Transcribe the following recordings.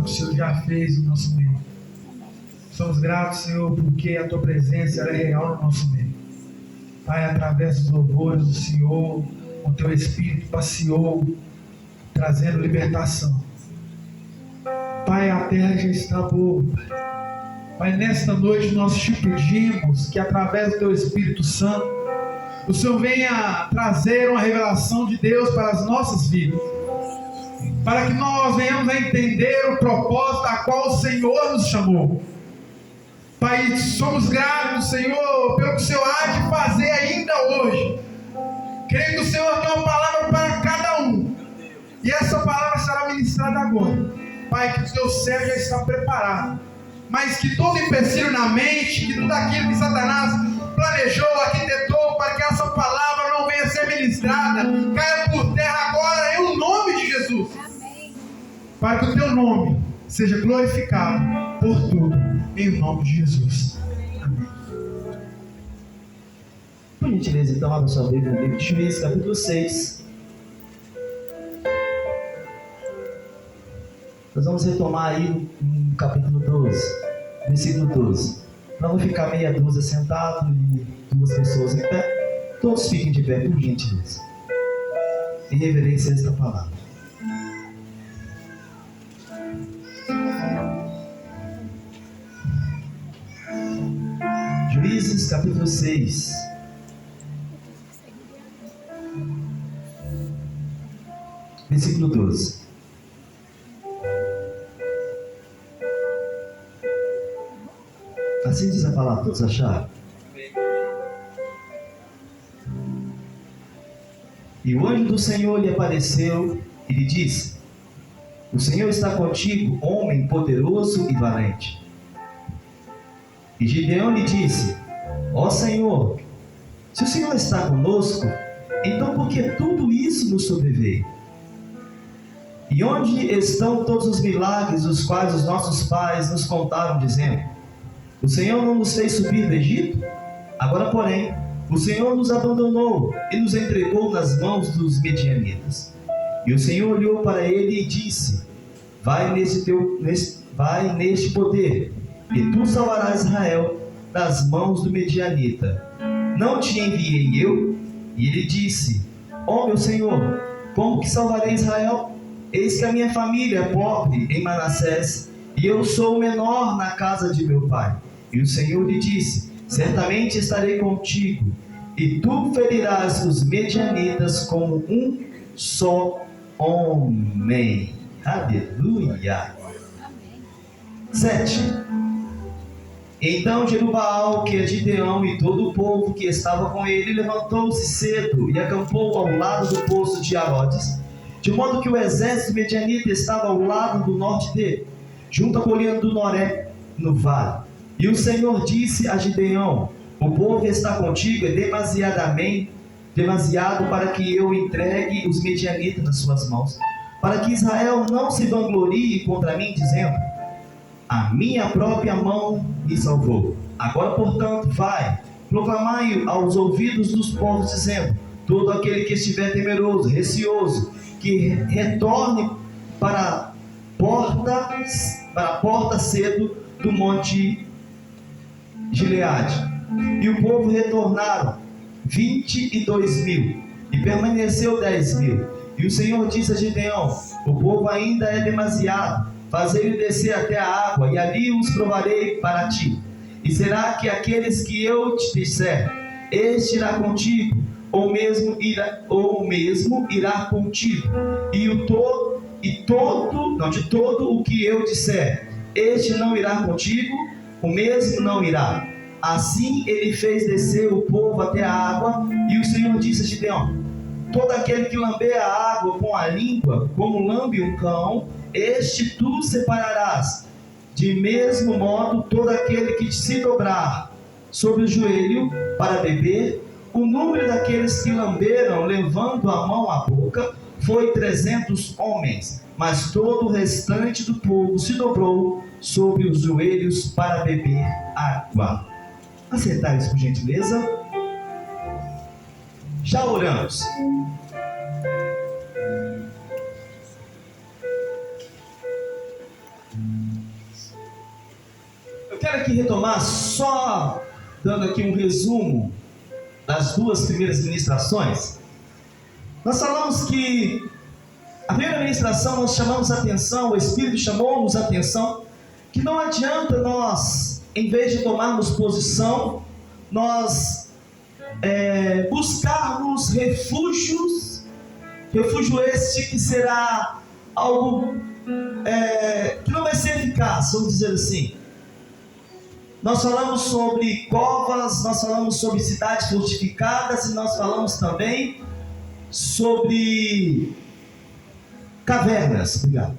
que o Senhor já fez no nosso meio. Somos gratos, Senhor, porque a Tua presença é real no nosso meio. Pai, através dos louvores do Senhor, o Teu Espírito passeou, trazendo libertação. Pai, a terra já está boa. Pai, nesta noite nós te pedimos que através do Teu Espírito Santo, o Senhor venha trazer uma revelação de Deus para as nossas vidas, para que nós venhamos a entender o propósito a qual o Senhor nos chamou. Pai, somos gratos, Senhor, pelo que o Senhor há de fazer ainda hoje. Creio que o Senhor tem uma palavra para cada um, e essa palavra será ministrada agora. Pai, que o Teu servo já está preparado, mas que todo empecilho na mente, que tudo aquilo que Satanás planejou, arquitetou, para que essa palavra não venha a ser ministrada, caia por terra agora, em nome de Jesus. Amém. Para que o Teu nome seja glorificado por tudo, em nome de Jesus. Amém. Por gentileza, então, abra sua Bíblia no livro de Juízes, capítulo 6. Nós vamos retomar aí no capítulo 12, versículo 12. Para não ficar meia dúzia sentado e duas pessoas em pé, todos fiquem de pé, por gentileza, em reverência a esta palavra. Juízes, capítulo 6. Versículo 12. Assim diz a palavra, todos acharam? E o anjo do Senhor lhe apareceu e lhe disse: O Senhor está contigo, homem poderoso e valente. E Gideão lhe disse: Ó Senhor, se o Senhor está conosco, então por que tudo isso nos sobreveio? E onde estão todos os milagres os quais os nossos pais nos contaram, dizendo: O Senhor não nos fez subir do Egito? Agora, porém, o Senhor nos abandonou e nos entregou nas mãos dos medianitas. E o Senhor olhou para ele e disse: Vai neste poder, e tu salvarás Israel das mãos do medianita. Não te enviei eu? E ele disse: Ó meu Senhor, como que salvarei Israel? Eis que a minha família é pobre em Manassés, e eu sou o menor na casa de meu pai. E o Senhor lhe disse: Certamente estarei contigo, e tu ferirás os medianitas como um só homem. Aleluia. 7. Então Jerubaal, que é Gideão, e todo o povo que estava com ele, levantou-se cedo e acampou ao lado do poço de Arodes, de modo que o exército medianita estava ao lado do norte dele, junto à colina do Noré, no vale. E o Senhor disse a Gideão: O povo está contigo é demasiado para que eu entregue os medianitas nas suas mãos, para que Israel não se vanglorie contra mim, dizendo: A minha própria mão me salvou. Agora, portanto, vai, proclamai aos ouvidos dos povos, dizendo: Todo aquele que estiver temeroso, receoso, que retorne para a porta cedo do monte Gileade. E o povo retornaram 22.000, e permaneceu 10.000. E o Senhor disse a Gideão: O povo ainda é demasiado, fazei-lhe descer até a água, e ali os provarei para ti. E será que aqueles que eu te disser, este irá contigo, ou mesmo irá contigo, de todo o que eu disser, este não irá contigo, o mesmo não irá. Assim ele fez descer o povo até a água, e o Senhor disse a Gideão: Todo aquele que lamber a água com a língua, como lambe um cão, este tu separarás. De mesmo modo, todo aquele que se dobrar sobre o joelho para beber, o número daqueles que lamberam, levando a mão à boca, foi 300 homens, mas todo o restante do povo se dobrou sobre os joelhos para beber água. Aceitar isso, por gentileza. Já oramos. quero aqui retomar, só dando aqui um resumo das duas primeiras ministrações. Nós falamos que a primeira ministração nós chamamos a atenção, o Espírito chamou-nos a atenção, que não adianta nós, em vez de tomarmos posição, nós buscarmos refúgios, refúgio este que será algo que não vai ser eficaz, vamos dizer assim. Nós falamos sobre covas, nós falamos sobre cidades fortificadas e nós falamos também sobre cavernas. Obrigado.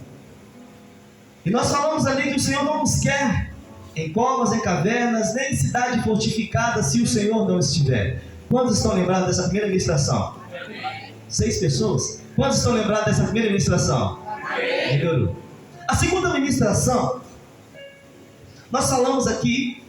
E nós falamos ali que o Senhor não nos quer em covas, em cavernas, nem em cidade fortificada se o Senhor não estiver. Quantos estão lembrados dessa primeira ministração? 6 pessoas? Quantos estão lembrados dessa primeira ministração? Melhorou. A segunda ministração, nós falamos aqui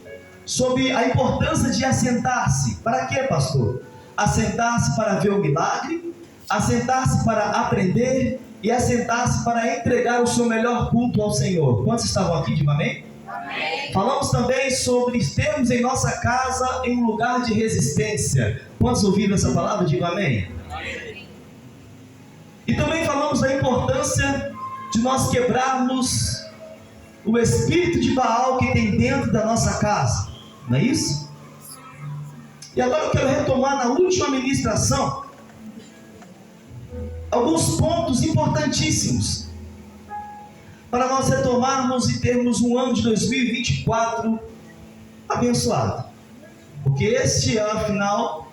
sobre a importância de assentar-se. Para quê, pastor? Assentar-se para ver o milagre, assentar-se para aprender e assentar-se para entregar o seu melhor culto ao Senhor. Quantos estavam aqui? Diga amém? Amém. Falamos também sobre termos em nossa casa um lugar de resistência. Quantos ouviram essa palavra? Diga amém. Amém. E também falamos da importância de nós quebrarmos o espírito de Baal que tem dentro da nossa casa, não é isso? E agora eu quero retomar na última ministração alguns pontos importantíssimos para nós retomarmos e termos um ano de 2024 abençoado, porque este é, afinal,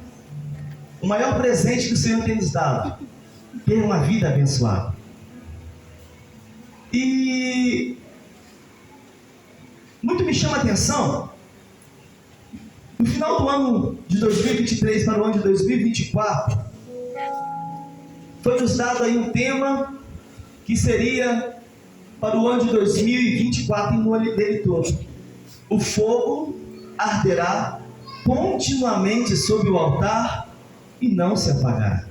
o maior presente que o Senhor tem nos dado, ter uma vida abençoada. E muito me chama a atenção, no final do ano de 2023 para o ano de 2024, foi nos dado aí um tema que seria para o ano de 2024 e no ano dele todo. O fogo arderá continuamente sobre o altar e não se apagará.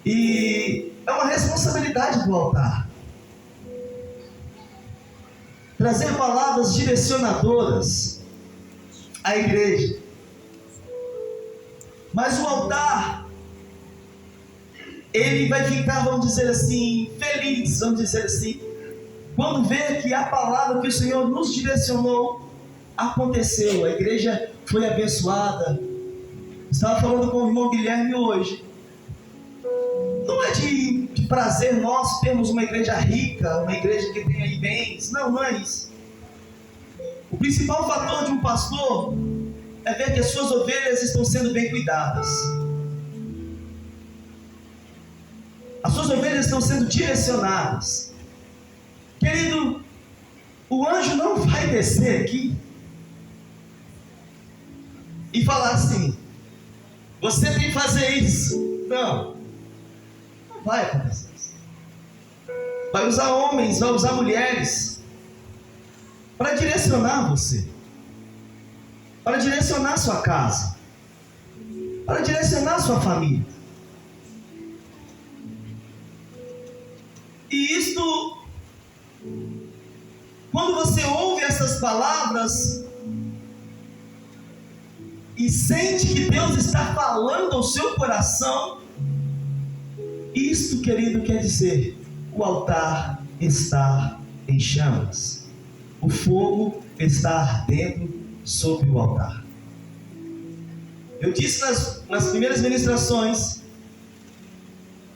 E é uma responsabilidade do altar trazer palavras direcionadoras à igreja. Mas o altar, ele vai ficar, vamos dizer assim, feliz, vamos dizer assim, quando ver que a palavra que o Senhor nos direcionou aconteceu, a igreja foi abençoada. Estava falando com o irmão Guilherme hoje. Não é de prazer nosso termos uma igreja rica, uma igreja que tenha aí bens. Não, não é isso. O principal fator de um pastor é ver que as suas ovelhas estão sendo bem cuidadas. As suas ovelhas estão sendo direcionadas. Querido, o anjo não vai descer aqui e falar assim: você tem que fazer isso. Não vai acontecer isso. Vai usar homens, vai usar mulheres para direcionar você, para direcionar sua casa, para direcionar sua família. E isto, quando você ouve essas palavras e sente que Deus está falando ao seu coração, isto, querido, quer dizer: o altar está em chamas, o fogo está ardendo sobre o altar. Eu disse nas primeiras ministrações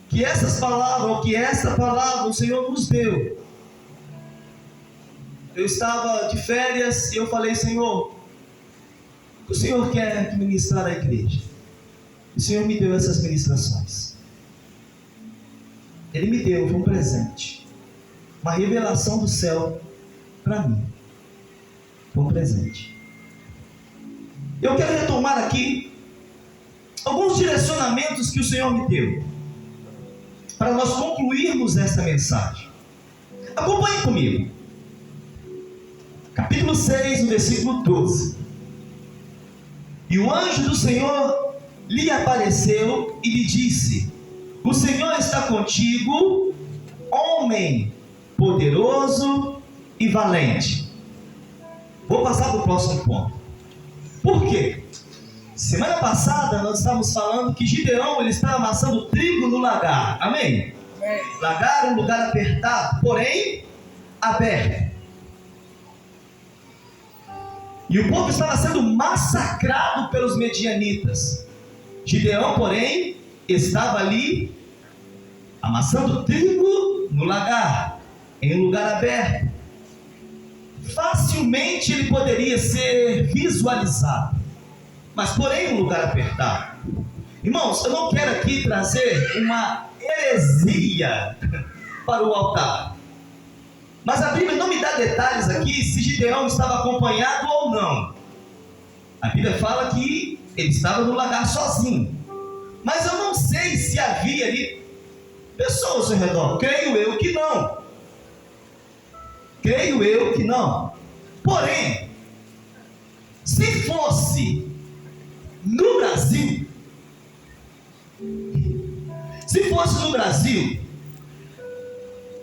que essas palavras, ou que essa palavra o Senhor nos deu. Eu estava de férias e eu falei: Senhor, o que o Senhor quer ministrar à igreja? O Senhor me deu essas ministrações. Ele me deu, foi um presente, uma revelação do céu para mim. Foi um presente. Eu quero retomar aqui alguns direcionamentos que o Senhor me deu, para nós concluirmos esta mensagem. Acompanhe comigo. Capítulo 6, no versículo 12. E o anjo do Senhor lhe apareceu e lhe disse: o Senhor está contigo, homem poderoso e valente. Vou passar para o próximo ponto. Por quê? Semana passada nós estávamos falando que Gideão ele estava amassando trigo no lagar. Amém? Lagar é um lugar apertado, porém aberto. E o povo estava sendo massacrado pelos medianitas. Gideão, porém, estava ali amassando trigo no lagar, em um lugar aberto. Facilmente ele poderia ser visualizado, mas porém um lugar apertado. Irmãos, eu não quero aqui trazer uma heresia para o altar, mas a Bíblia não me dá detalhes aqui se Gideão estava acompanhado ou não. A Bíblia fala que ele estava no lagar sozinho, mas eu não sei se havia ali pessoas ao redor. Creio eu que não. Creio eu que não. Porém, se fosse no Brasil,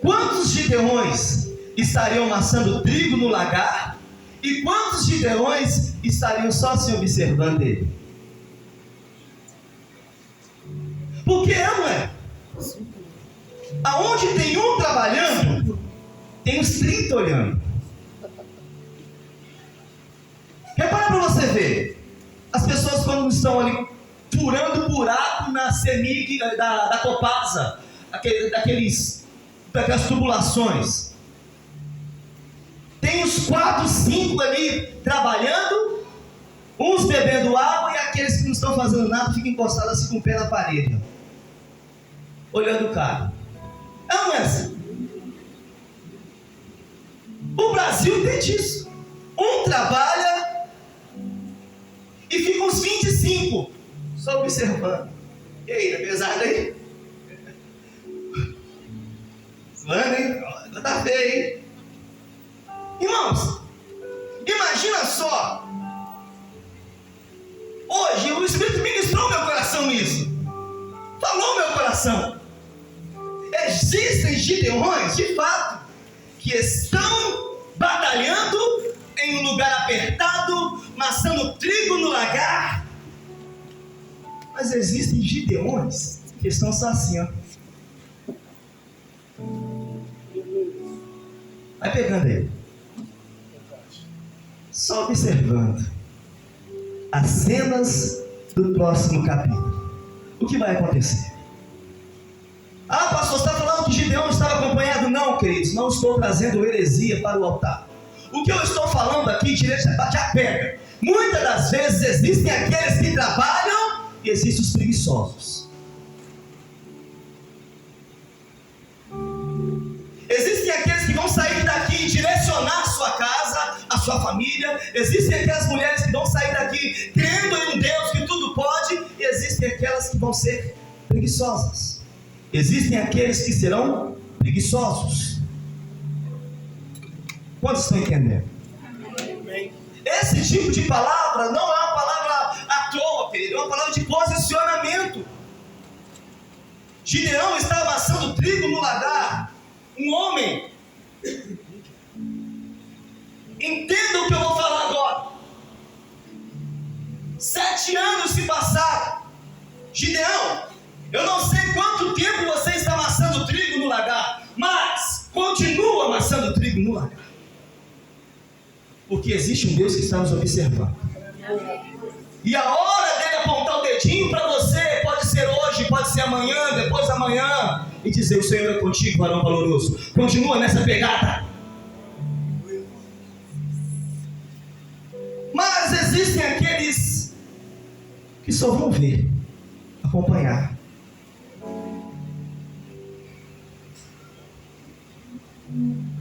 quantos Gideões estariam amassando trigo no lagar e quantos Gideões estariam só se observando ele? Porque não é? Aonde tem um trabalhando, tem uns 30 olhando. Repara para você ver. As pessoas quando estão ali furando buraco na CEMIG da Copasa, daquelas tubulações, tem os 4, 5 ali trabalhando, uns bebendo água, e aqueles que não estão fazendo nada ficam encostados assim com o pé na parede, olhando o cara. Não é assim. O Brasil tem disso. Um trabalha e fica uns 25 só observando. E aí, tá pesado aí? Mano, hein? Tá feio, hein? Irmãos, imagina só. Hoje o Espírito ministrou meu coração nisso. Falou meu coração. Existem Gideões, de fato, que estão batalhando em um lugar apertado, amassando trigo no lagar. Mas existem Gideões que estão só assim, ó. Vai pegando aí. Só observando as cenas do próximo capítulo. O que vai acontecer? Ah, pastor, você está falando que Gideão estava acompanhado? Não, queridos, não estou trazendo heresia para o altar. O que eu estou falando aqui, direito, já pega. Muitas das vezes existem aqueles que trabalham e existem os preguiçosos. Existem aqueles que vão sair daqui e direcionar a sua casa, a sua família. Existem aquelas mulheres que vão sair daqui crendo em um Deus que tudo pode. E existem aquelas que vão ser preguiçosas. Existem aqueles que serão preguiçosos. Quantos estão entendendo? Esse tipo de palavra não é uma palavra à toa, querido. É uma palavra de posicionamento. Gideão está amassando trigo no lagar. Um homem. Entenda o que eu vou falar agora. 7 anos se passaram. Gideão, eu não sei quanto tempo você está amassando trigo no lagar, mas continua amassando trigo no lagar. Porque existe um Deus que está nos observando. E a hora dele apontar o dedinho para você pode ser hoje, pode ser amanhã, depois da manhã, e dizer: o Senhor é contigo, varão valoroso. Continua nessa pegada. Mas existem aqueles que só vão ver, acompanhar.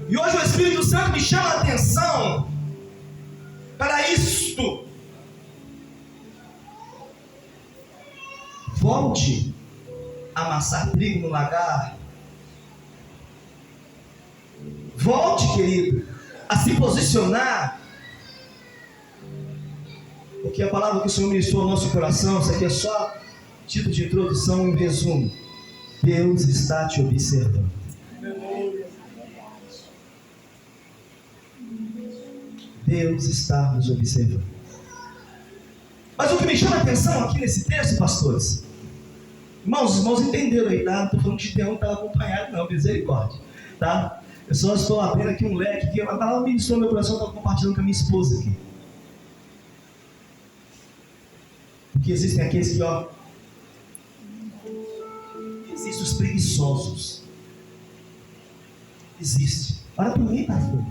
E hoje o Espírito Santo me chama a atenção para isto. Volte a amassar trigo no lagar. Volte, querido, a se posicionar. Porque a palavra que o Senhor ministrou ao nosso coração, isso aqui é só título de introdução em resumo. Deus está te observando. Deus está nos observando. Mas o que me chama a atenção aqui nesse texto, pastores, irmãos, os irmãos entenderam aí, tá? Não estou falando que Gideão não estava acompanhado, não, misericórdia, tá? Eu só estou abrindo aqui um leque que ela estava ministrando meu coração, estava compartilhando com a minha esposa aqui. Porque existem aqueles que, existem os preguiçosos. Existe. Ora por mim, pastor.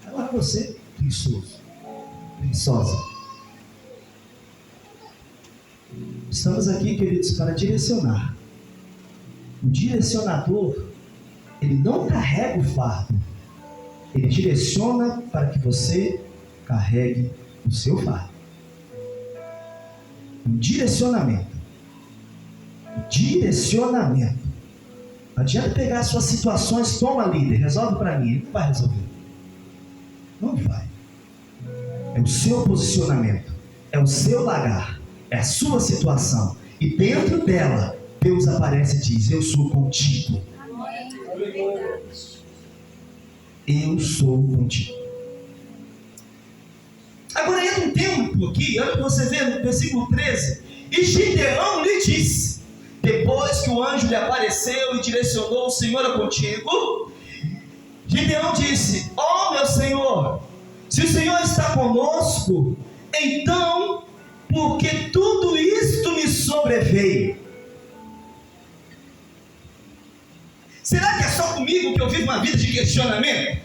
Agora você, preguiçoso, preguiçosa. Estamos aqui, queridos, para direcionar. O direcionador, ele não carrega o fardo. Ele direciona para que você carregue o seu fardo. Um direcionamento. Direcionamento. Não adianta pegar as suas situações, toma, líder, resolve para mim. Ele não vai resolver. Não vai. É o seu posicionamento. É o seu lagar. É a sua situação. E dentro dela, Deus aparece e diz: eu sou contigo. Eu sou contigo. Agora entra um tempo aqui, olha o que você vê no versículo 13. E Gideão lhe disse, depois que o anjo lhe apareceu e direcionou: o Senhor é contigo. Gideão disse: ó meu Senhor, se o Senhor está conosco, então por que tudo isto me sobreveio? Será que é só comigo que eu vivo uma vida de questionamento?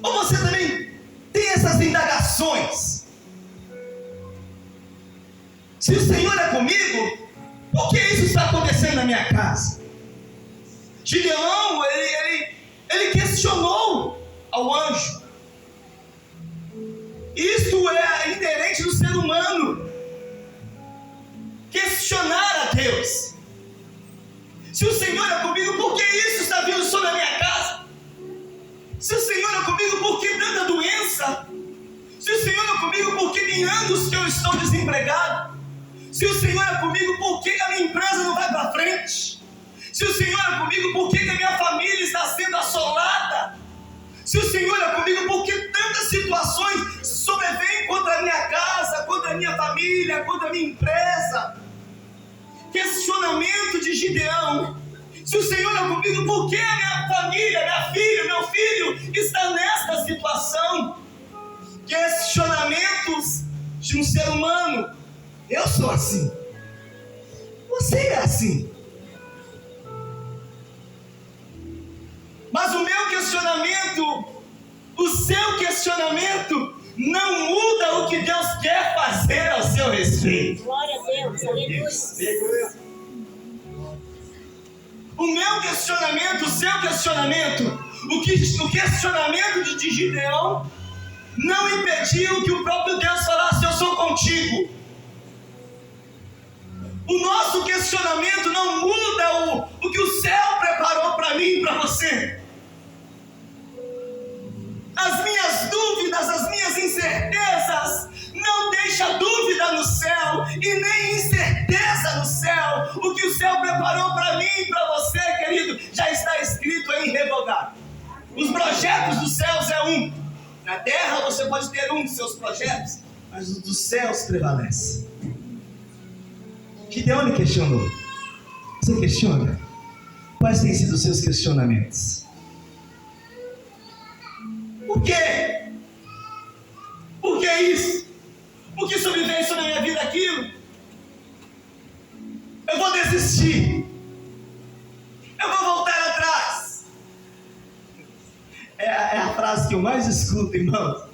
Ou você também tem essas indagações? Se o Senhor é comigo, por que isso está acontecendo na minha casa? Gideão, ele questionou ao anjo. Isto é inerente do ser humano. Questionar a Deus. Se o Senhor é comigo, por que isso está vindo sobre a minha casa? Se o Senhor é comigo, por que tanta doença? Se o Senhor é comigo, por que tem anos que eu estou desempregado? Se o Senhor é comigo, por que a minha empresa não vai para frente? Se o Senhor é comigo, por que a minha família está sendo assolada? Se o Senhor é comigo, por que tantas situações sobrevêm contra a minha casa, contra a minha família, contra a minha empresa? Questionamento de Gideão: se o Senhor é comigo, por que a minha família, minha filha, meu filho está nesta situação? Questionamentos de um ser humano. Eu sou assim. Você é assim. Mas o meu questionamento, o seu questionamento, não muda o que Deus quer fazer ao seu respeito. Glória a Deus, aleluia. O meu questionamento, o seu questionamento, o questionamento de Gideão não impediu que o próprio Deus falasse: eu sou contigo. O nosso questionamento não muda o que o céu preparou para mim e para você. As minhas dúvidas, as minhas incertezas, não deixa dúvida no céu e nem incerteza no céu. O que o céu preparou para mim e para você, querido, já está escrito, é irrevogável. Os projetos dos céus é um. Na terra você pode ter um dos seus projetos, mas os dos céus prevalece. Gideão lhe questionou. Você questiona? Quais têm sido os seus questionamentos? Por quê? Por que isso? Por que sobreveio sobre a minha vida aquilo? Eu vou desistir. Eu vou voltar atrás. É a frase que eu mais escuto, irmão.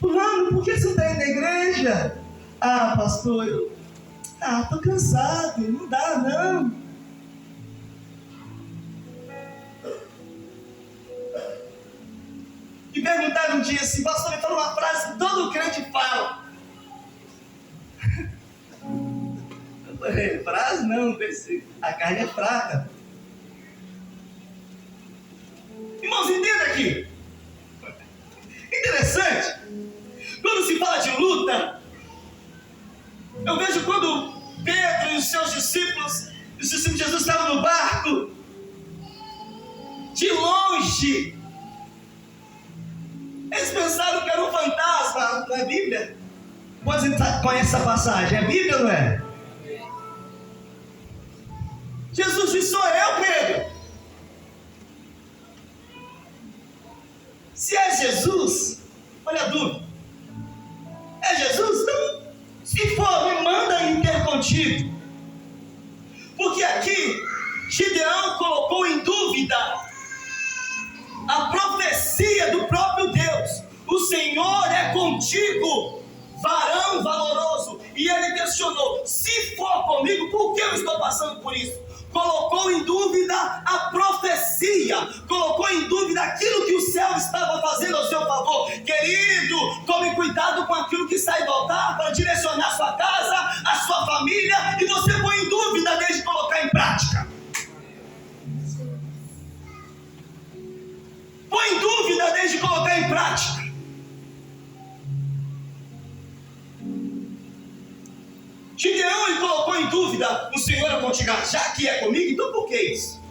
Fulano, por que você está indo na igreja? Ah, pastor, eu estou cansado, não dá não. E perguntaram um dia assim: pastor, me fala uma frase que todo crente fala. Eu falei: frase não, a carne é fraca. Irmãos, entenda aqui. Interessante. Quando se fala de luta, eu vejo quando Pedro e os seus discípulos de Jesus estavam no barco, de longe, Não é Bíblia? Quantos conhece essa passagem? É Bíblia ou não é? Jesus disse: sou eu, Pedro. Se é Jesus, olha a dúvida. É Jesus? Então, se for, me manda ir ter contigo. Porque aqui, Gideão colocou em dúvida a profecia do próprio Deus. O Senhor é contigo, varão valoroso. E ele questionou: se for comigo, por que eu estou passando por isso? Colocou em dúvida a profecia, colocou em dúvida aquilo que o céu estava fazendo ao seu favor. Querido, tome cuidado com aquilo que sai do altar para direcionar a sua casa, a sua família, e você põe em dúvida desde colocar em prática. Põe em dúvida desde colocar em prática. Gideão, ele colocou em dúvida: o Senhor é contigo, já que é comigo, então por que isso?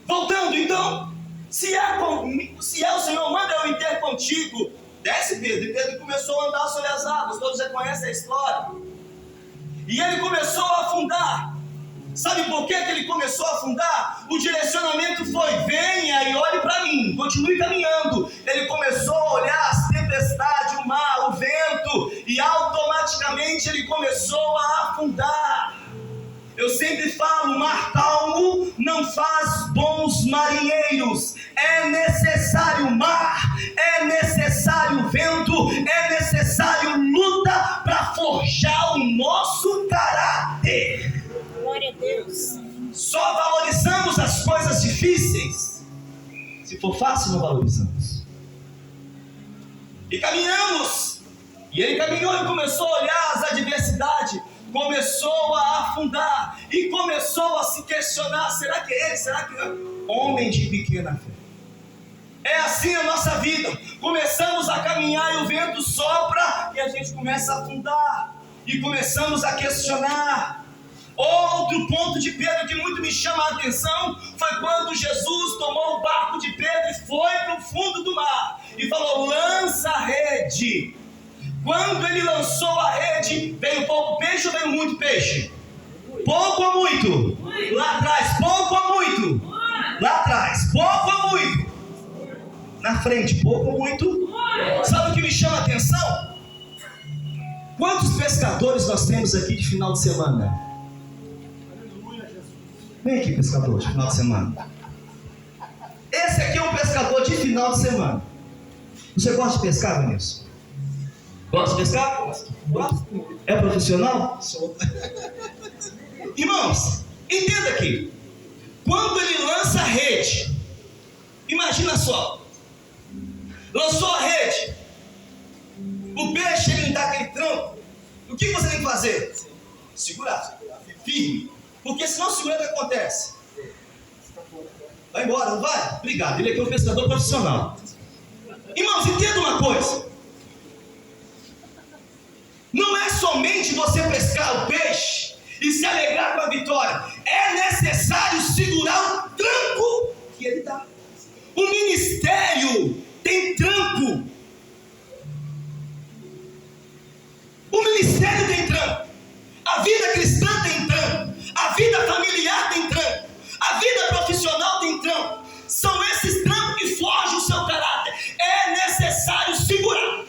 Voltando então, se é o Senhor, manda eu ir ter contigo. Desce, Pedro. E Pedro começou a andar sobre as águas, todos já conhecem a história. E ele começou a afundar. Sabe por que ele começou a afundar? O direcionamento foi: venha e olhe para mim, continue caminhando. Ele começou a olhar as tempestades, o mar, o vento, e automaticamente ele começou a afundar. Eu sempre falo: mar calmo não faz bons marinheiros. É necessário mar, é necessário vento, é necessário luta para forjar o nosso caráter. Glória a Deus. Só valorizamos as coisas difíceis. Se for fácil, não valorizamos. E caminhamos. E ele caminhou e começou a olhar as adversidades. Começou a afundar. E começou a se questionar: será que é ele? Será que é? Homem de pequena fé. É assim a nossa vida. Começamos a caminhar e o vento sopra e a gente começa a afundar. E começamos a questionar. Outro ponto de Pedro que muito me chama a atenção foi quando Jesus tomou o barco de Pedro e foi para o fundo do mar e falou: lança a rede. Quando ele lançou a rede, veio pouco peixe ou veio muito peixe? Pouco ou muito? Lá atrás, pouco ou muito? Lá atrás, pouco ou muito? Na frente, pouco ou muito? Sabe o que me chama a atenção? Quantos pescadores nós temos aqui de final de semana? Vem aqui, pescador de final de semana. Esse aqui é um pescador de final de semana. Você gosta de pescar, Vinícius? Gosta de pescar? Gosta. É profissional? Sou. Irmãos, entenda aqui. Quando ele lança a rede, imagina só. Lançou a rede. O peixe, ele não dá aquele tranco. O que você tem que fazer? Segurar. Firme. Porque se não segurar, o que acontece? Vai embora, não vai? Obrigado, ele aqui é um pescador profissional. Irmãos, entenda uma coisa. Não é somente você pescar o peixe e se alegrar com a vitória. É necessário segurar o tranco que ele dá. O ministério tem tranco. O ministério tem tranco. A vida cristã tem tranco. A vida familiar tem tranco. A vida profissional tem tranco. São esses trancos que forjam o seu caráter. É necessário segurar.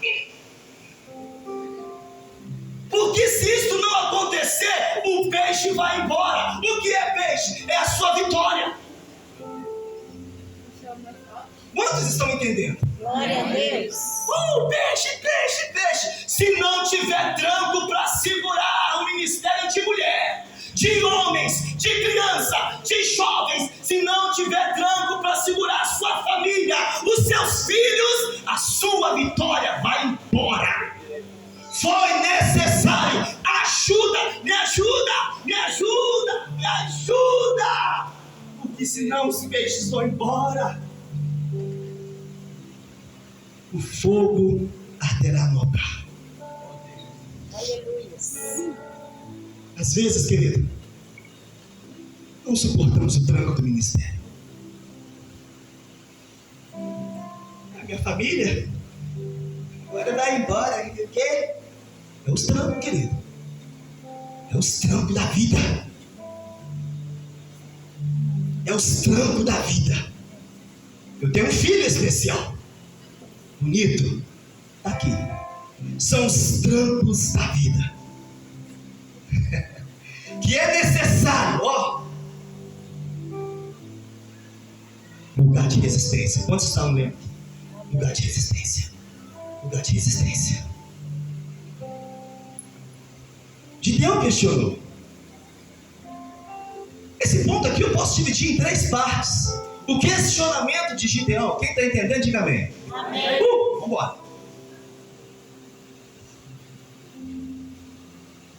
Porque se isso não acontecer, o peixe vai embora. O que é peixe? É a sua vitória. Quantos estão entendendo? Glória a Deus. Peixe, peixe, peixe. Se não tiver tranco para segurar o ministério de mulher, de homens, de criança, de jovens, se não tiver tranco para segurar a sua família, os seus filhos, a sua vitória vai embora. Foi necessário. Ajuda, me ajuda, me ajuda, me ajuda. Porque senão os peixes vão embora. O fogo arderá no altar. Aleluia. Às vezes, querido, não suportamos o tranco do ministério. A minha família, Agora vai embora. O quê? É os trampos, querido. É os trampos da vida. É os trampos da vida. Eu tenho um filho especial. Bonito. Tá aqui. São os trampos da vida. Que é necessário, ó. Lugar de resistência. Quantos estão lendo? Lugar de resistência. Lugar de resistência. Gideão questionou. Esse ponto aqui eu posso dividir em 3 partes. O questionamento de Gideão. Quem está entendendo, diga amém. Amém. Vamos embora.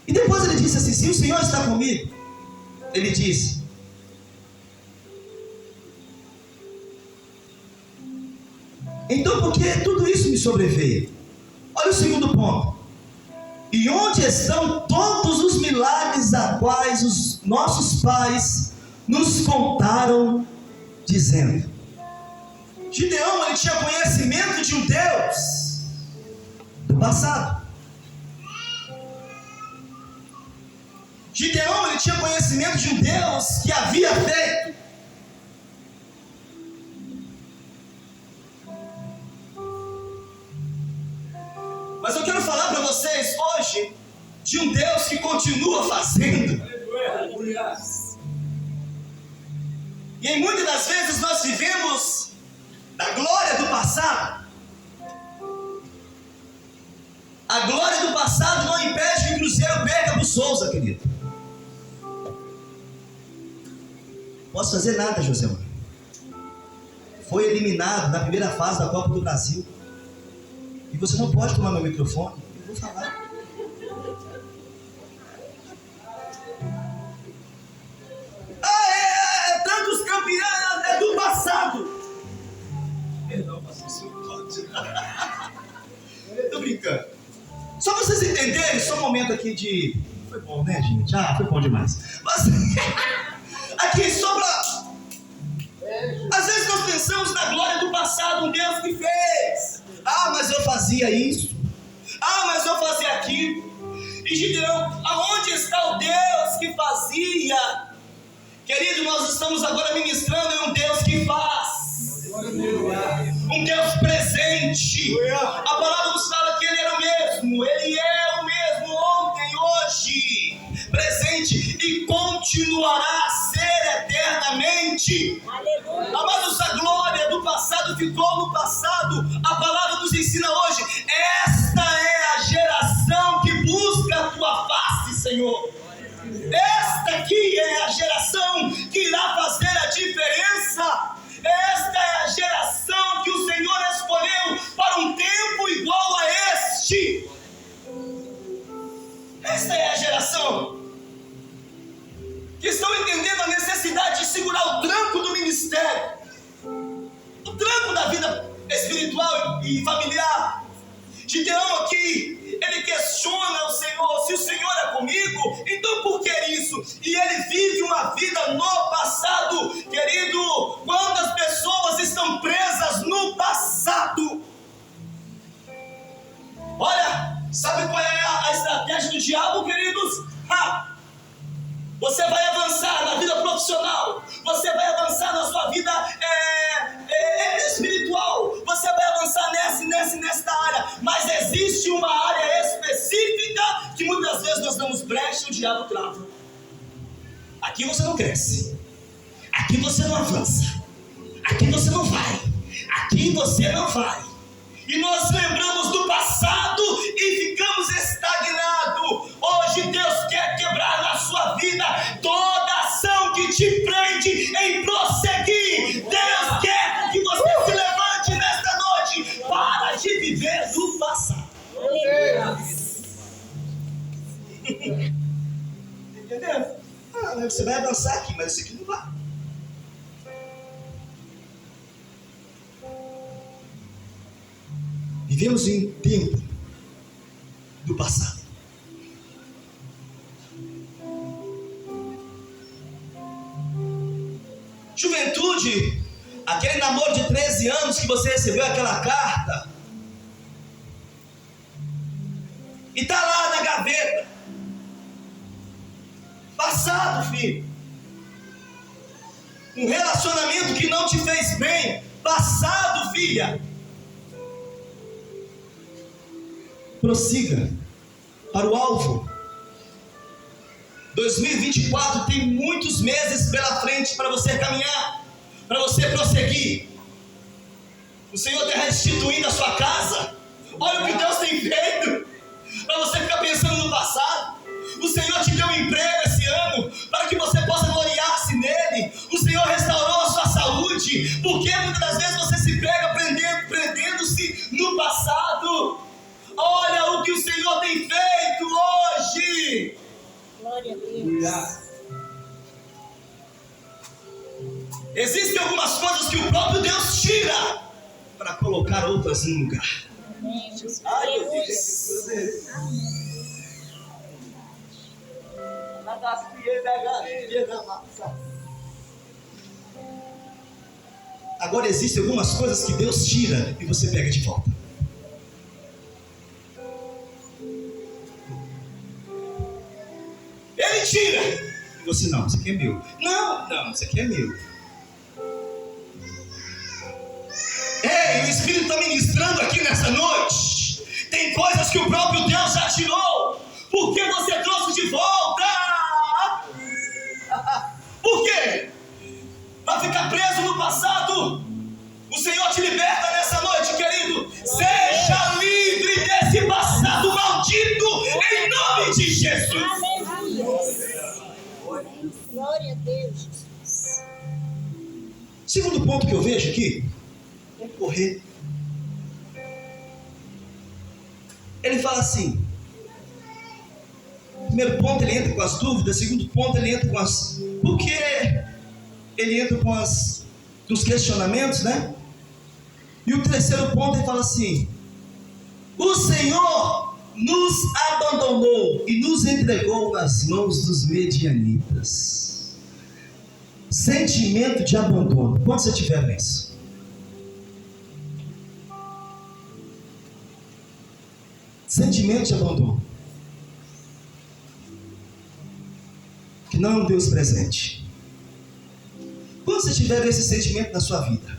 E depois ele disse assim: se o Senhor está comigo, ele disse: então por que tudo isso me sobreveio? Olha o segundo ponto. E onde estão todos os milagres a quais os nossos pais nos contaram, dizendo? Gideão, ele tinha conhecimento de um Deus do passado. Gideão, ele tinha conhecimento de um Deus que havia feito. Mas eu quero falar para vocês hoje de um Deus que continua fazendo. E em muitas das vezes nós vivemos da glória do passado. A glória do passado não impede que o Cruzeiro perca para o Souza, querido. Não posso fazer nada, José. Foi eliminado na primeira fase da Copa do Brasil. E você não pode tomar meu microfone. Eu vou falar. Tantos campeões é do passado. Perdão, pastor, pode. Tô brincando. Só pra vocês entenderem, só um momento aqui de... Foi bom, né, gente? Foi bom demais. Mas... aqui, só pra... Às vezes nós pensamos na glória do passado, um Deus que fez. Mas eu fazia isso. Mas eu fazia aquilo. E Gideão, aonde está o Deus que fazia? Querido, nós estamos agora ministrando em um Deus que faz. Um Deus presente. A palavra nos fala que Ele era o mesmo. Ele é o mesmo ontem, hoje, presente e continuará a ser eternamente. Aleluia. Amados, a glória do passado ficou no passado. A palavra nos ensina hoje: esta é a geração que busca a tua face, Senhor. Esta aqui é a geração que irá fazer a diferença. Esta é a geração que o Senhor escolheu para um tempo igual a este. Esta é a geração que estão entendendo a necessidade de segurar o tranco do ministério, o tranco da vida espiritual e familiar. Gideão aqui, ele questiona o Senhor: se o Senhor é comigo, então por que isso? E ele vive uma vida no passado. Querido, quantas pessoas estão presas no passado? Olha, sabe qual é a estratégia do diabo, queridos? Você vai avançar na vida profissional, você vai avançar na sua vida espiritual, você vai avançar nesta área, mas existe uma área específica que muitas vezes nós damos brecha e o diabo trava. Aqui você não cresce, aqui você não avança, aqui você não vai, aqui você não vai. E nós lembramos do passado e ficamos estagnados. Hoje Deus quer quebrar na sua vida toda ação que te prende em prosseguir. Deus quer que você se levante nesta noite. Para de viver do passado. Entendeu? Você vai avançar aqui, mas isso aqui não vai. Vivemos em um tempo do passado. Juventude, aquele namoro de 13 anos que você recebeu aquela carta, E está lá na gaveta. Passado, filho. Um relacionamento que não te fez bem. Passado, filha. Prossiga para o alvo. 2024 tem muitos meses pela frente para você caminhar, para você prosseguir. O Senhor está restituindo a sua casa. Olha o que Deus tem feito. Para você ficar pensando no passado. O Senhor te deu um emprego esse ano para que você possa gloriar-se nele. O Senhor restaurou a sua saúde. Porque muitas das vezes você se pega prendendo-se no passado. Olha o que o Senhor tem feito hoje. Glória a Deus. Existem algumas coisas que o próprio Deus tira para colocar outras no lugar. Amém, Jesus. Ai, meu Aleluia. Deus. Agora existem algumas coisas que Deus tira e você pega de volta. Ele tira e você, não, isso aqui é meu. Não, isso aqui é meu. Ei, o Espírito está ministrando aqui nessa noite. Tem coisas que o próprio Deus já tirou. Por que você trouxe de volta? Por quê? Para ficar preso no passado? O Senhor te liberta nessa noite, querido. Seja livre desse passado maldito, em nome de Jesus. Aleluia. Glória a Deus, Jesus. Segundo ponto que eu vejo aqui, vamos correr. Ele fala assim. Primeiro ponto ele entra com as dúvidas. Segundo ponto ele entra com as... Porque ele entra com os questionamentos, né? E o terceiro ponto ele fala assim: o Senhor nos abandonou e nos entregou nas mãos dos medianitas. Sentimento de abandono. Quando você tiver isso? Sentimento de abandono. Que não é um Deus presente. Quando você tiver esse sentimento na sua vida,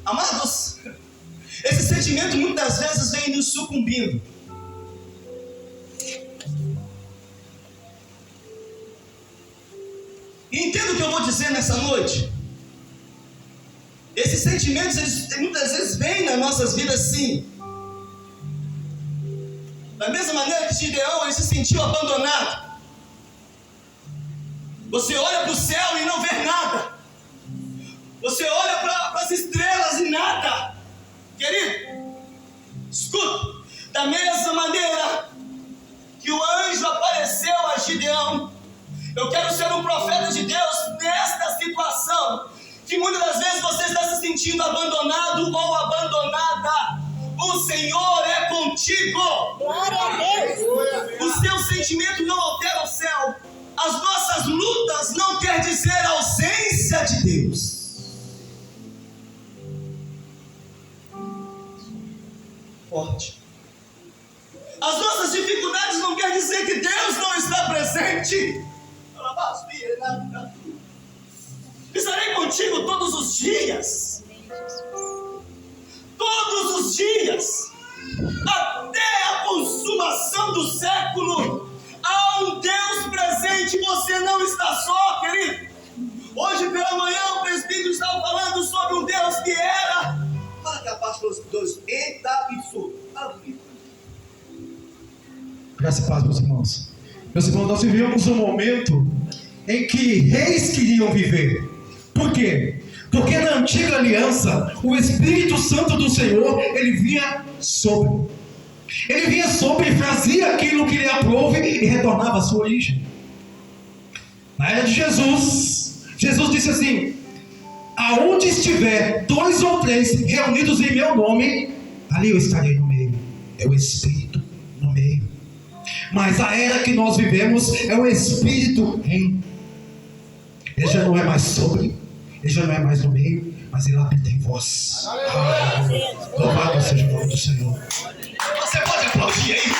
amados, esse sentimento muitas vezes vem nos sucumbindo. E entenda o que eu vou dizer nessa noite. Esses sentimentos, eles muitas vezes vêm nas nossas vidas sim. Da mesma maneira que Gideão, ele se sentiu abandonado. Você olha para o céu e não vê nada. Você olha para as estrelas e nada. Querido, escuta. Da mesma maneira que o anjo apareceu a Gideão, eu quero ser um profeta de Deus nesta situação. Que muitas das vezes você está se sentindo abandonado ou abandonada. O Senhor é contigo. Glória a Deus. O seu sentimento não altera o céu. As nossas lutas não quer dizer ausência de Deus. Forte. As nossas dificuldades não quer dizer que Deus não está presente. Estarei contigo todos os dias. Todos os dias. Até a consumação do século. Há um Deus presente. Você não está só, querido. Hoje pela manhã o presbítero estava falando sobre um Deus que era. Fala capaz dos dois. Eita, isso. Graças a Deus, meus irmãos. Meus irmãos, nós vivemos um momento em que reis queriam viver. Por quê? Porque na antiga aliança, o Espírito Santo do Senhor, ele vinha sobre. Ele vinha sobre e fazia aquilo que lhe aprouve e retornava à sua origem. Na era de Jesus, Jesus disse assim: aonde estiver 2 ou 3 reunidos em meu nome, ali eu estarei no meio. É o Espírito no meio. Mas a era que nós vivemos é o Espírito em. Ele já não é mais sobre. Ele já não é mais no meio, mas ele habita em vós. Louvado seja o nome do Senhor. Você pode aplaudir aí?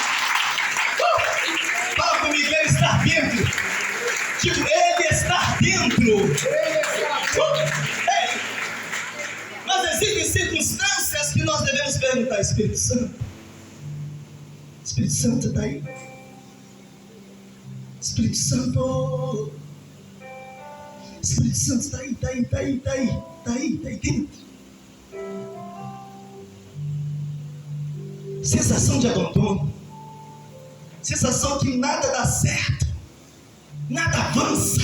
Fala comigo, ele está dentro. Tipo, ele está dentro. Ei. Mas existem circunstâncias que nós devemos perguntar: Espírito Santo, Espírito Santo está aí? Espírito Santo, Espírito Santo está aí dentro. Sensação de abandono, sensação que nada dá certo, nada avança.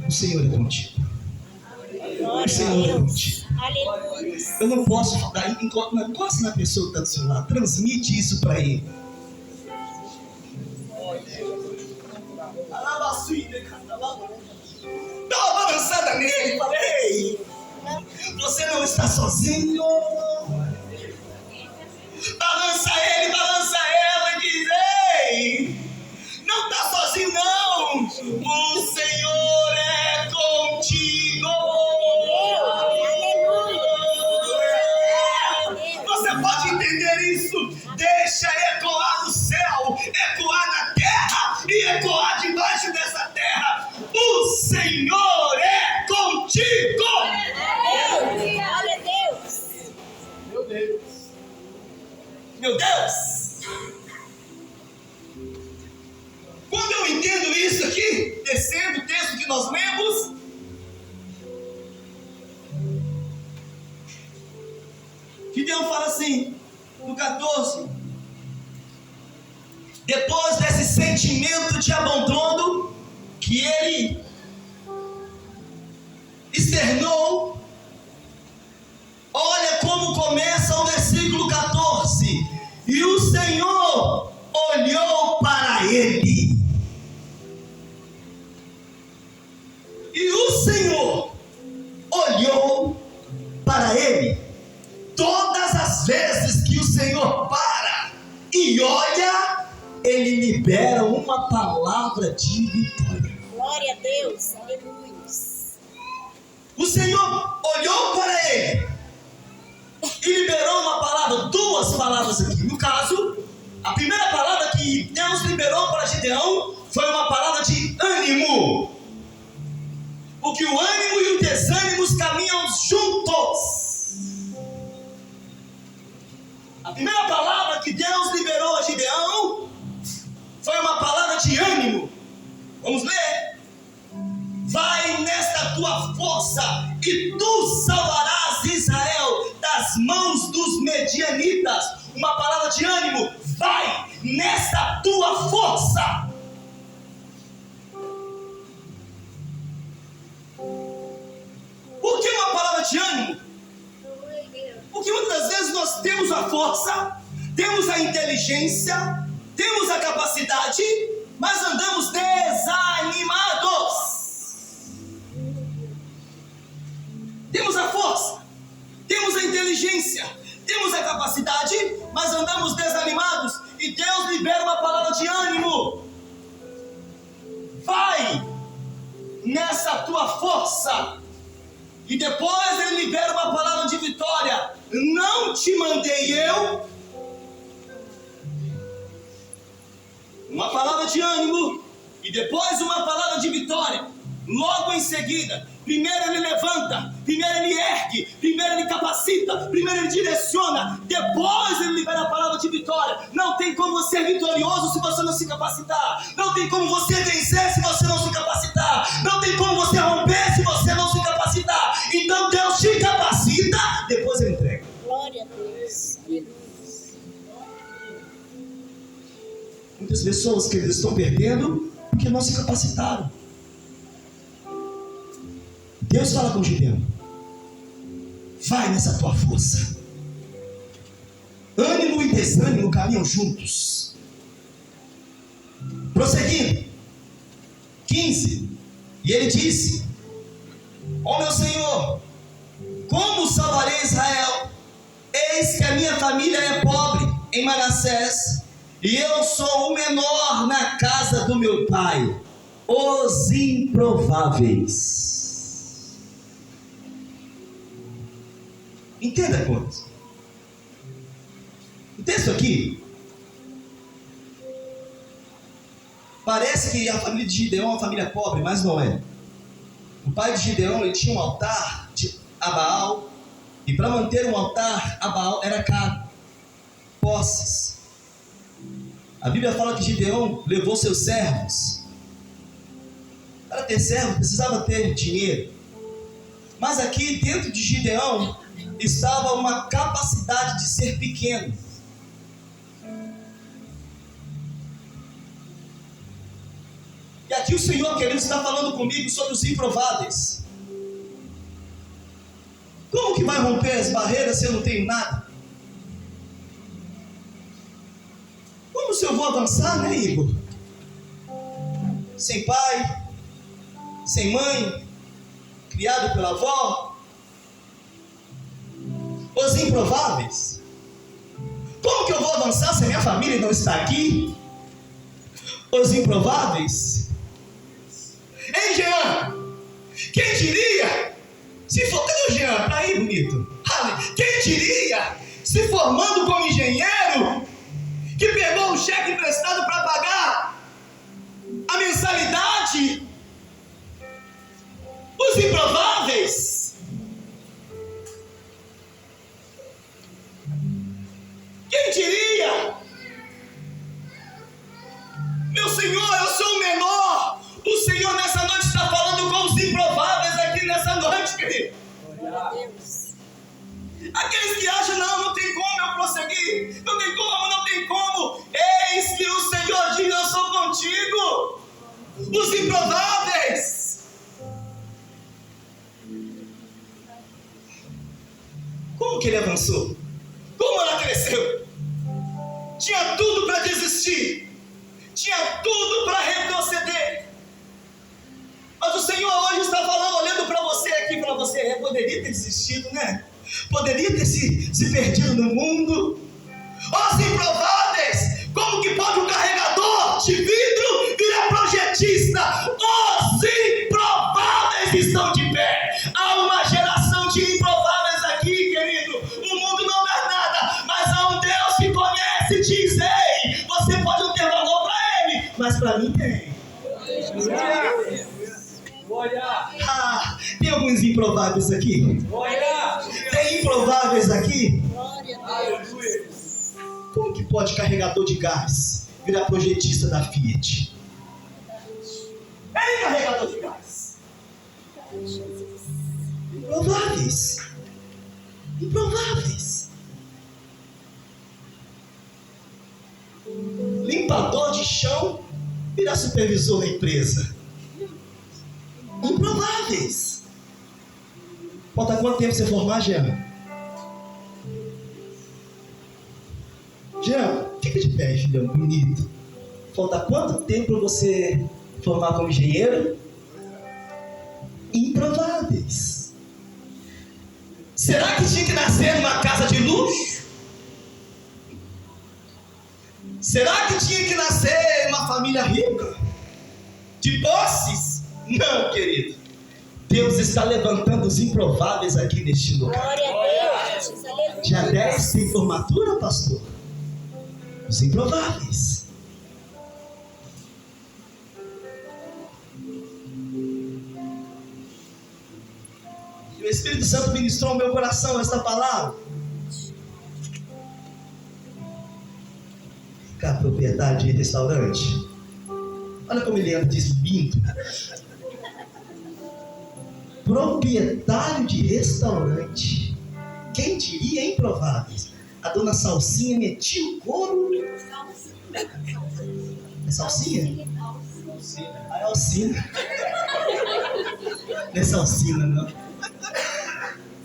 O Senhor é contigo. O Senhor é contigo. Aleluia. Eu não posso falar, encosta na pessoa que está do seu lado, transmite isso para ele. Dá uma balançada nele, falei: você não está sozinho. Balança ele, balança ela e diz: ei, não está sozinho não, o Senhor é contigo. Você pode entender isso? Deixa ecoar no céu, ecoar na terra e ecoar debaixo dessa terra. O Senhor é contigo. Glória a Deus. Meu Deus! Quando eu entendo isso aqui, descendo o texto que nós lemos, Gideão fala assim, no 14: depois desse sentimento de abandono que ele externou, olha como começa o versículo 14: e o Senhor olhou para ele. E o Senhor olhou para ele. Todas as vezes que o Senhor para e olha, ele libera uma palavra de vitória. Glória a Deus. Aleluia. O Senhor olhou para ele e liberou uma palavra, duas palavras aqui. No caso, a primeira palavra que Deus liberou para Gideão foi uma palavra de ânimo. Porque o ânimo e o desânimo caminham juntos. A primeira palavra que Deus liberou a Gideão foi uma palavra de ânimo. Vamos ler. Vai nesta tua força e tu salvarás Israel das mãos dos medianitas. Uma palavra de ânimo. Vai nesta tua força. Por que uma palavra de ânimo? Porque muitas vezes nós temos a força, temos a inteligência, temos a capacidade, mas andamos desanimados. Temos a força, temos a inteligência, temos a capacidade, mas andamos desanimados. E Deus libera uma palavra de ânimo. Vai nessa tua força. E depois ele libera uma palavra de vitória. Não te mandei eu. Uma palavra de ânimo. E depois uma palavra de vitória. Logo em seguida, primeiro ele levanta, primeiro ele ergue, primeiro ele capacita, primeiro ele direciona, depois ele libera a palavra de vitória. Não tem como você ser vitorioso se você não se capacitar. Não tem como você vencer se você não se capacitar. Não tem como você romper se você não se capacitar. Então Deus te capacita, depois ele entrega. Glória a Deus. Aleluia. Muitas pessoas que eles estão perdendo porque não se capacitaram. Deus fala com Gideão: vai nessa tua força. Ânimo e desânimo caminham juntos. Prosseguindo, 15. E ele disse: ó meu Senhor, como salvarei Israel? Eis que a minha família é pobre em Manassés, e eu sou o menor na casa do meu pai. Os improváveis. Entenda a coisa. O texto aqui parece que a família de Gideão é uma família pobre, mas não é. O pai de Gideão, ele tinha um altar a Baal, e para manter um altar a Baal era caro, posses. A Bíblia fala que Gideão levou seus servos. Para ter servo precisava ter dinheiro. Mas aqui dentro de Gideão estava uma capacidade de ser pequeno. E aqui o Senhor, querido, está falando comigo sobre os improváveis. Como que vai romper as barreiras se eu não tenho nada? Como se eu vou avançar, né, Igor? Sem pai, sem mãe, criado pela avó. Os improváveis. Como que eu vou avançar se a minha família não está aqui? Os improváveis. Ei, Jean, quem diria, se for, cadê o Jean? Para aí, bonito. Quem diria, se formando como engenheiro, que pegou um cheque emprestado para pagar a mensalidade? Os improváveis. Quem diria? Meu Senhor, eu sou o menor. O Senhor nessa noite está falando com os improváveis aqui nessa noite, querido. Aqueles que acham, não tem como eu prosseguir, não tem como. Eis que o Senhor diz, eu sou contigo. Os improváveis. Como que ele avançou? Como ela cresceu? Tinha tudo para desistir, tinha tudo para retroceder. Mas o Senhor hoje está falando, olhando para você aqui, para você, poderia ter desistido, né? Poderia ter se perdido no mundo. Os improváveis, como que pode um carregador de vidro virar projetista? Os improváveis estão de pé. Há uma geração de improváveis aqui, querido. O mundo não dá nada, mas há um Deus que conhece, diz, ei, você pode não ter valor para Ele, mas para mim tem. Tem alguns improváveis aqui? Tem improváveis aqui? Como que pode carregador de gás virar projetista da Fiat? Ei, carregador de gás! Improváveis. Limpador de chão virar supervisor da empresa. Improváveis. Falta quanto tempo você formar, Jean? Jean, fica de pé, filhão, bonito. Falta quanto tempo para você formar como engenheiro? Improváveis. Será que tinha que nascer numa casa de luxo? Será que tinha que nascer numa família rica? De posses? Não, querido. Deus está levantando os improváveis aqui neste lugar. Glória a Deus. Aleluia. Dia 10 tem formatura, pastor? Os improváveis. E o Espírito Santo ministrou ao meu coração esta palavra. A propriedade de restaurante. Olha como ele anda deslindo. Proprietário de restaurante. Quem diria, improváveis? A dona Salsinha metia o couro. É Salsinha? Ah, é Alcina. Não é Salsina, não.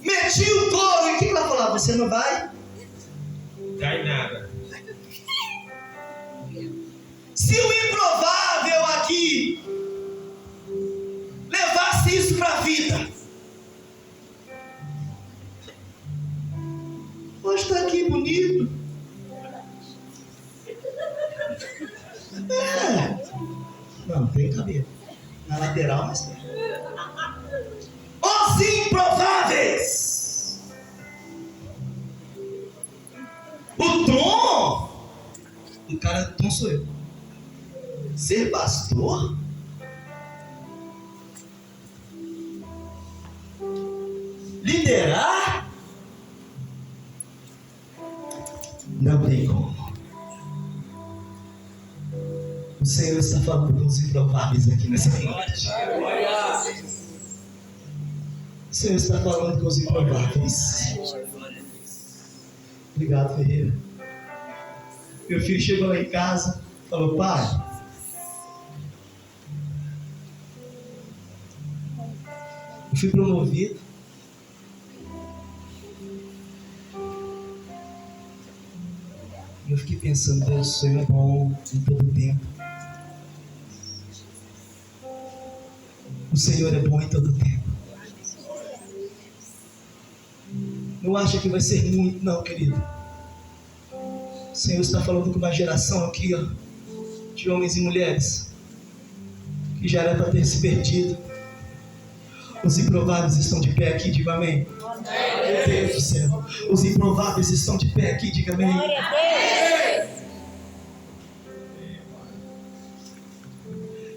Metia o couro. E o que ela falava? Você não vai? Cai nada. Se o improvável aqui levasse isso para a vida, hoje está aqui bonito. Não, tem cabelo. Na lateral, mas tem. Os improváveis. O Tom! O cara, Tom sou eu. Ser pastor? Liderar? Não tem como. O Senhor está falando com os improváveis aqui nessa noite. O Senhor está falando com os improváveis. Obrigado, Ferreira. Meu filho chegou lá em casa, falou: pai, eu fui promovido. E eu fiquei pensando: Deus, o Senhor é bom em todo tempo. O Senhor é bom em todo tempo. Não acha que vai ser muito, não, querido. O Senhor está falando com uma geração aqui, ó, de homens e mulheres que já era para ter se perdido. Os improváveis estão de pé aqui, diga amém. Meu Deus do céu. Os improváveis estão de pé aqui, diga amém.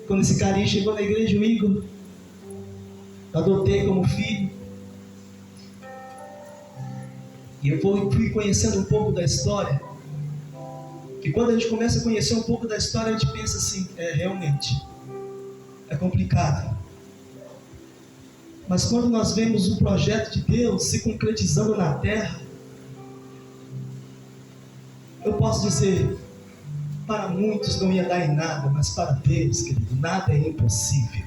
Quando esse carinha chegou na igreja, o Igor, adotei como filho. E eu fui conhecendo um pouco da história. Que quando a gente começa a conhecer um pouco da história, a gente pensa assim: realmente, é complicado. Mas quando nós vemos o projeto de Deus se concretizando na terra, eu posso dizer, para muitos não ia dar em nada, mas para Deus, querido, nada é impossível.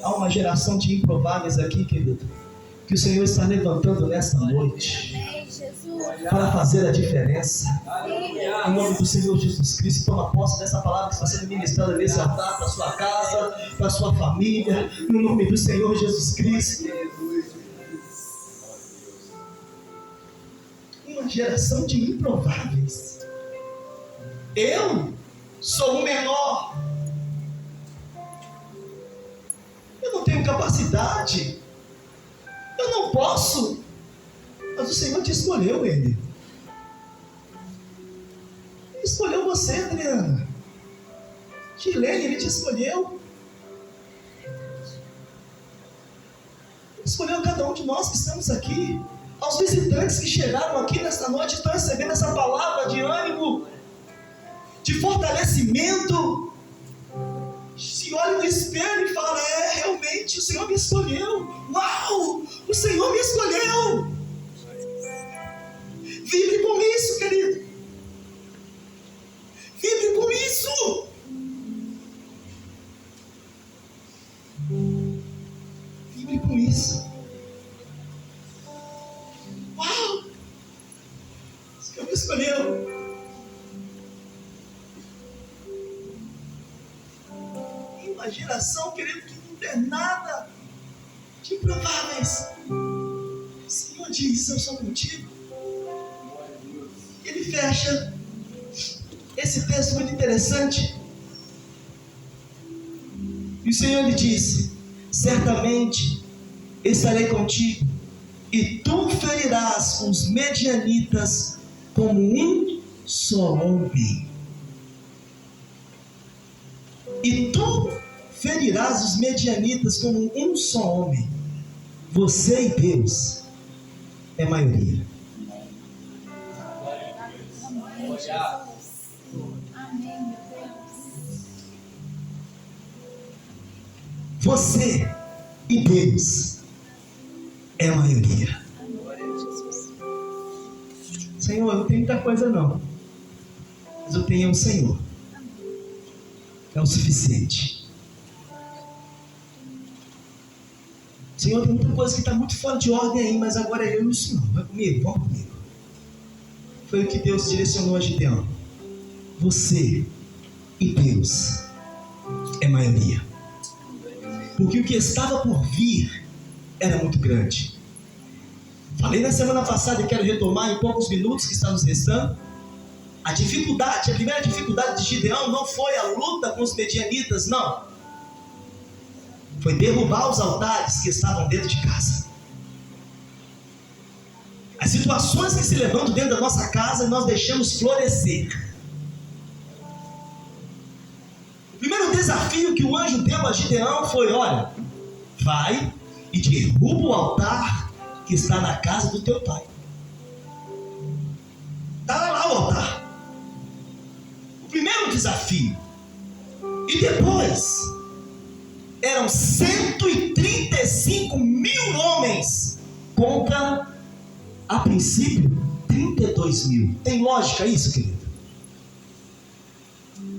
Há uma geração de improváveis aqui, querido, que o Senhor está levantando nesta noite para fazer a diferença. Em nome do Senhor Jesus Cristo, toma posse dessa palavra que está sendo ministrada nesse altar, para a sua casa, para a sua família, no nome do Senhor Jesus Cristo. Uma geração de improváveis. Eu sou o menor. Eu não tenho capacidade. Eu não posso. Mas o Senhor te escolheu, Ele escolheu você, Adriana. Gilene, Ele te escolheu. Ele escolheu cada um de nós que estamos aqui. Aos visitantes que chegaram aqui nesta noite, estão recebendo essa palavra de ânimo, de fortalecimento. Se olha no espelho e fala: realmente o Senhor me escolheu. Uau, o Senhor me escolheu. Vive com isso, querido. Vive com isso. Vive com isso. Uau, o Senhor me escolheu. Uma geração, querido, que não tem nada de improváveis. O Senhor diz: eu sou contigo. Ele fecha esse texto muito interessante. E o Senhor lhe disse: certamente estarei contigo, e tu ferirás os medianitas como um só homem. E tu ferirás os medianitas como um só homem. Você e Deus é maioria. Você e Deus é a maioria. Senhor, eu não tenho muita coisa não, mas eu tenho o Senhor. É o suficiente. Senhor, tem muita coisa que está muito fora de ordem aí, mas agora eu e o Senhor. Vai comigo, vamos comigo. Foi o que Deus direcionou a Gideão. Você e Deus é maioria. Porque o que estava por vir era muito grande. Falei na semana passada e quero retomar em poucos minutos que está nos restando. A primeira dificuldade de Gideão não foi a luta com os medianitas, não. Foi derrubar os altares que estavam dentro de casa. As situações que se levantam dentro da nossa casa, nós deixamos florescer. O primeiro desafio que o anjo deu a Gideão foi: olha, vai e derruba o altar que está na casa do teu pai. Está lá o altar. O primeiro desafio. E depois, eram 135 mil homens contra, a princípio, 32 mil. Tem lógica isso, querido?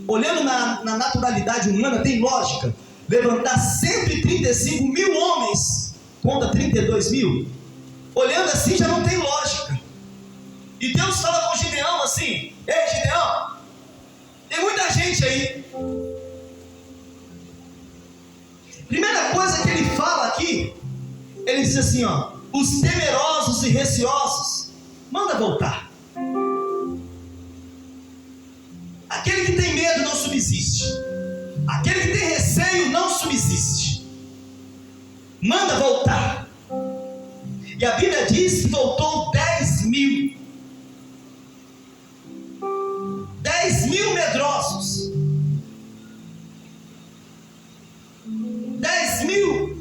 Olhando na naturalidade humana, tem lógica levantar 135 mil homens contra 32 mil? Olhando assim, já não tem lógica. E Deus fala com Gideão assim: ei, Gideão, tem muita gente aí. Primeira coisa que ele fala aqui, ele diz assim, ó: os temerosos e receosos, manda voltar. Aquele que tem medo não subsiste. Aquele que tem receio não subsiste. Manda voltar. E a Bíblia diz que voltou 10 mil. 10 mil medrosos. 10 mil.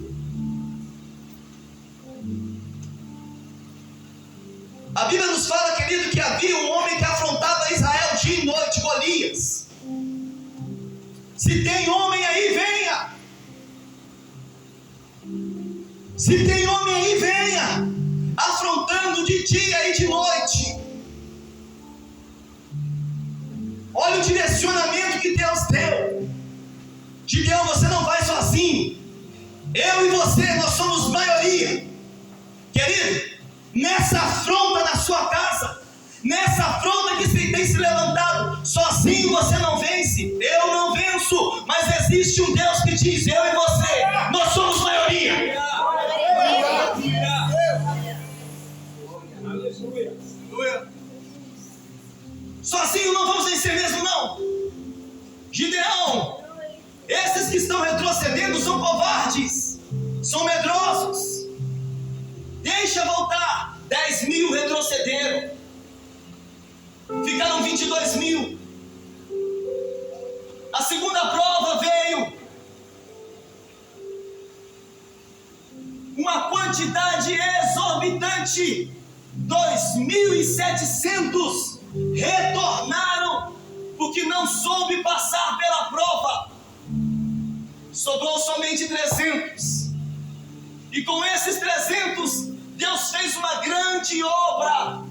A Bíblia nos fala, querido, que havia um homem que afrontava Israel dia e noite, Golias. Se tem homem aí, venha. Se tem homem aí, venha. Afrontando de dia e de noite. Olha o direcionamento que Deus deu. Gideão, você não vai sozinho. Eu e você, nós somos maioria. Querido, nessa afronta na sua casa, nessa afronta que tem se levantado, sozinho você não vence. Eu não venço, mas existe um Deus que diz: eu e você, nós somos maioria. Sozinho não vamos vencer mesmo, não. Gideão, esses que estão retrocedendo são covardes, são medrosos. Deixa voltar. 10 mil retrocederam, ficaram 22 mil. A segunda prova veio. Uma quantidade exorbitante. 2.700 retornaram porque não soube passar pela prova. Sobrou somente 300. E com esses 300, Deus fez uma grande obra,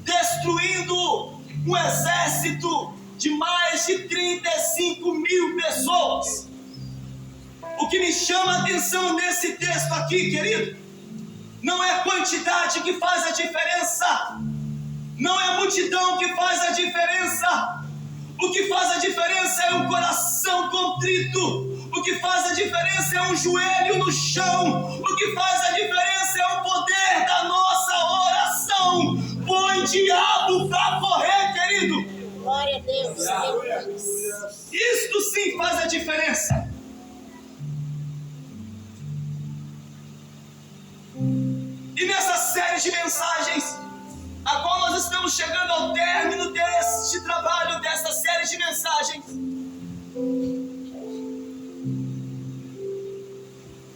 destruindo um exército de mais de 35 mil pessoas. O que me chama a atenção nesse texto aqui, querido, não é a quantidade que faz a diferença, não é a multidão que faz a diferença. O que faz a diferença é um coração contrito. O que faz a diferença é um joelho no chão. O que faz a diferença é o poder da nossa oração. Põe diabo pra correr, querido. Glória a Deus. Isto sim faz a diferença. E nessa série de mensagens, a qual nós estamos chegando ao término deste trabalho, desta série de mensagens,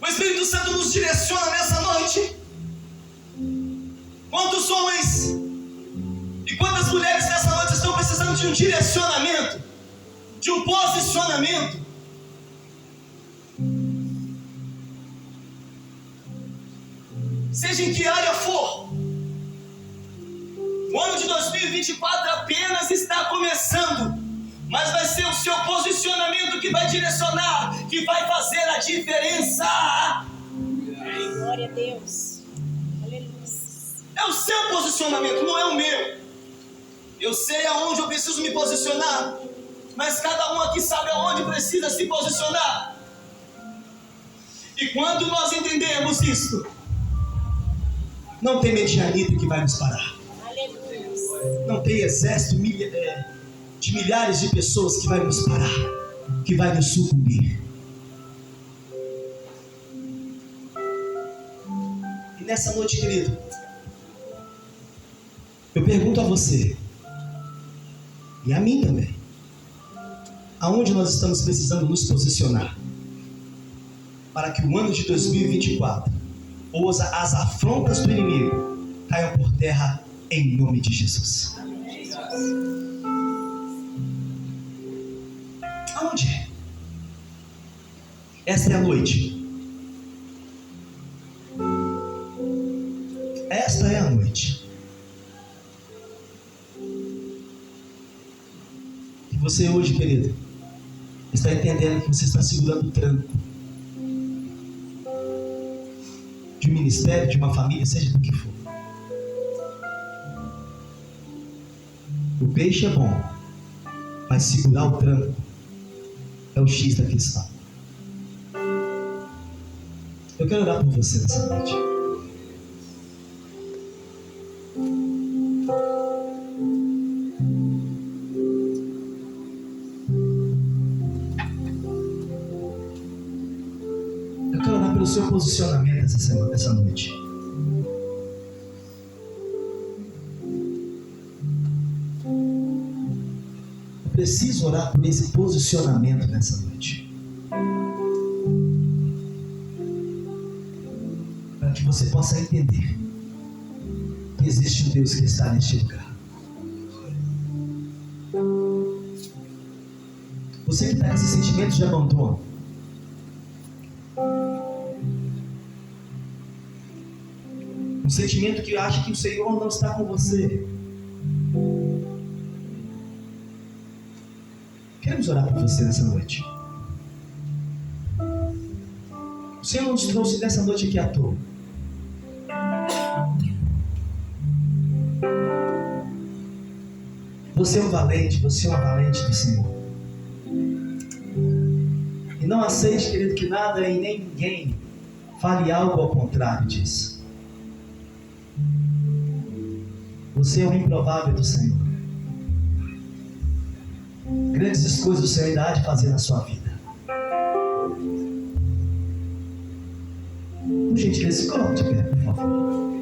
o Espírito Santo nos direciona nessa noite. Quantos homens e quantas mulheres nessa noite estão precisando de um direcionamento, de um posicionamento? Seja em que área for, o ano de 2024 apenas está começando, mas vai ser o seu posicionamento que vai direcionar, que vai fazer a diferença. Glória a Deus. Aleluia. É o seu posicionamento, não é o meu. Eu sei aonde eu preciso me posicionar, mas cada um aqui sabe aonde precisa se posicionar. E quando nós entendemos isso, não tem medianita que vai nos parar. Aleluia. Não tem exército de milhares de pessoas que vai nos parar, que vai nos sucumbir. E nessa noite, querido, Eu pergunto a você, e a mim também, aonde nós estamos precisando nos posicionar para que o ano de 2024 ou as afrontas do inimigo caiam por terra em nome de Jesus. Aonde? Esta é a noite. Esta é a noite. E você hoje, querido, está entendendo que você está segurando o tranco de um ministério, de uma família, seja do que for. O peixe é bom, mas segurar o tranco é o X da questão. Eu quero orar por você nessa noite. Eu quero orar pelo seu posicionamento essa noite. Eu preciso orar por esse posicionamento nessa noite. Para que você possa entender que existe um Deus que está neste lugar. Você que está com esse sentimento de abandono, um sentimento que acha que o Senhor não está com você, queremos orar por você nessa noite. O Senhor nos trouxe nessa noite aqui à toa. Você é um valente, você é uma valente do Senhor. E não aceite, querido, que nada e nem ninguém fale algo ao contrário disso. Você é o improvável do Senhor. Grandes coisas o Senhor irá de fazer na sua vida. Por gentileza, se coloque de pé, por favor.